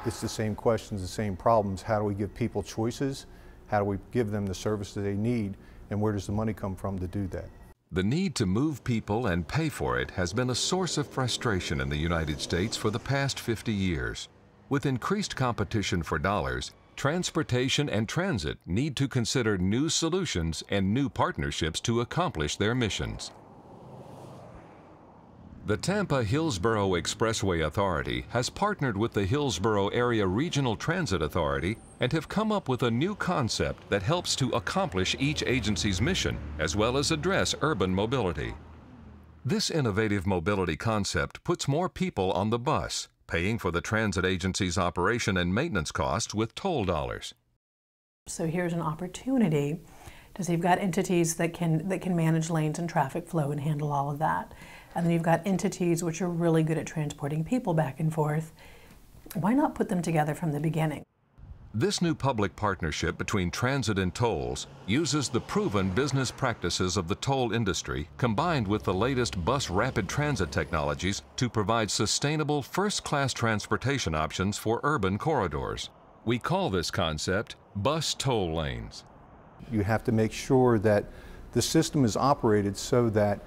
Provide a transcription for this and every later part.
It's the same questions, the same problems. How do we give people choices? How do we give them the service that they need? And where does the money come from to do that? The need to move people and pay for it has been a source of frustration in the United States for the past 50 years. With increased competition for dollars, transportation and transit need to consider new solutions and new partnerships to accomplish their missions. The Tampa-Hillsborough Expressway Authority has partnered with the Hillsborough Area Regional Transit Authority and have come up with a new concept that helps to accomplish each agency's mission as well as address urban mobility. This innovative mobility concept puts more people on the bus, paying for the transit agency's operation and maintenance costs with toll dollars. So here's an opportunity to see you've got entities that can manage lanes and traffic flow and handle all of that. And then you've got entities which are really good at transporting people back and forth. Why not put them together from the beginning? This new public partnership between transit and tolls uses the proven business practices of the toll industry combined with the latest bus rapid transit technologies to provide sustainable first-class transportation options for urban corridors. We call this concept bus toll lanes. You have to make sure that the system is operated so that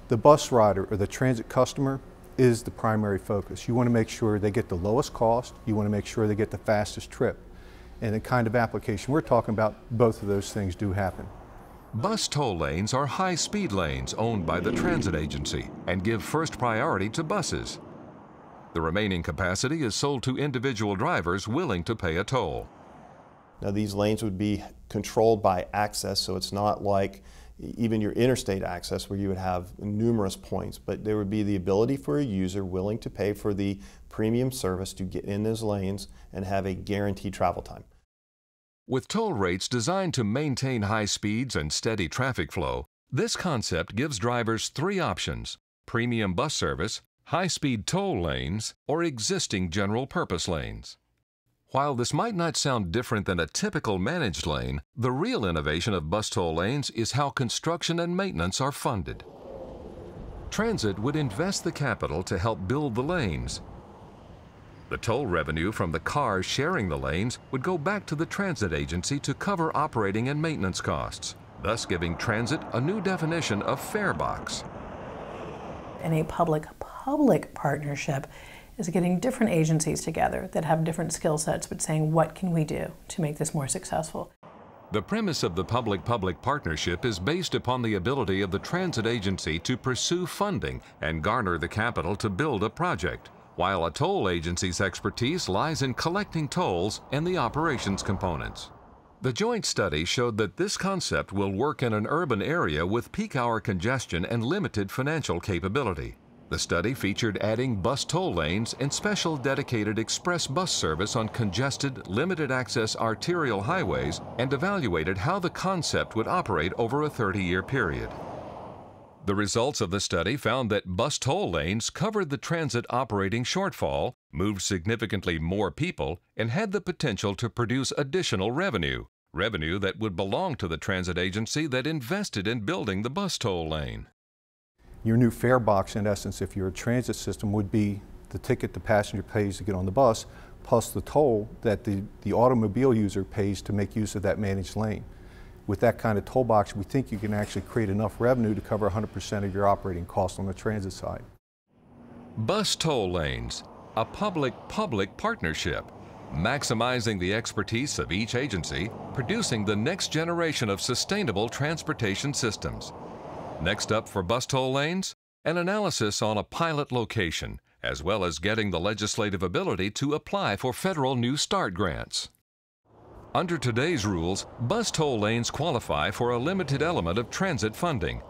the bus rider or the transit customer is the primary focus. You want to make sure they get the lowest cost. You want to make sure they get the fastest trip. And the kind of application we're talking about, both of those things do happen. Bus toll lanes are high-speed lanes owned by the transit agency and give first priority to buses. The remaining capacity is sold to individual drivers willing to pay a toll. Now these lanes would be controlled by access, so it's not like even your interstate access where you would have numerous points, but there would be the ability for a user willing to pay for the premium service to get in those lanes and have a guaranteed travel time. With toll rates designed to maintain high speeds and steady traffic flow, this concept gives drivers three options: premium bus service, high-speed toll lanes, or existing general-purpose lanes. While this might not sound different than a typical managed lane, the real innovation of bus toll lanes is how construction and maintenance are funded. Transit would invest the capital to help build the lanes. The toll revenue from the cars sharing the lanes would go back to the transit agency to cover operating and maintenance costs, thus giving transit a new definition of fare box. In a public-public partnership is getting different agencies together that have different skill sets, but saying, what can we do to make this more successful? The premise of the public-public partnership is based upon the ability of the transit agency to pursue funding and garner the capital to build a project, while a toll agency's expertise lies in collecting tolls and the operations components. The joint study showed that this concept will work in an urban area with peak hour congestion and limited financial capability. The study featured adding bus toll lanes and special dedicated express bus service on congested, limited-access arterial highways and evaluated how the concept would operate over a 30-year period. The results of the study found that bus toll lanes covered the transit operating shortfall, moved significantly more people, and had the potential to produce additional revenue that would belong to the transit agency that invested in building the bus toll lane. Your new fare box, in essence, if you're a transit system, would be the ticket the passenger pays to get on the bus, plus the toll that the automobile user pays to make use of that managed lane. With that kind of toll box, we think you can actually create enough revenue to cover 100% of your operating costs on the transit side. Bus toll lanes, a public-public partnership, maximizing the expertise of each agency, producing the next generation of sustainable transportation systems. Next up for bus toll lanes, an analysis on a pilot location, as well as getting the legislative ability to apply for federal New Start grants. Under today's rules, bus toll lanes qualify for a limited element of transit funding,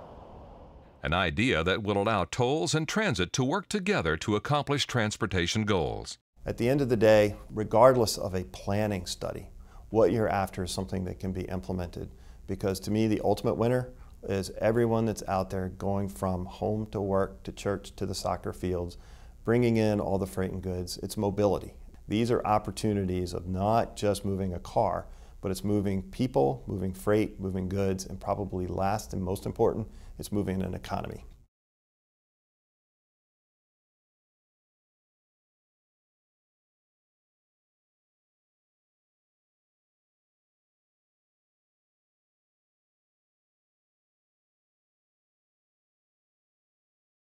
an idea that will allow tolls and transit to work together to accomplish transportation goals. At the end of the day, regardless of a planning study, what you're after is something that can be implemented, because to me the ultimate winner is everyone that's out there going from home to work to church to the soccer fields, bringing in all the freight and goods. It's mobility. These are opportunities of not just moving a car, but it's moving people, moving freight, moving goods, and probably last and most important, it's moving an economy.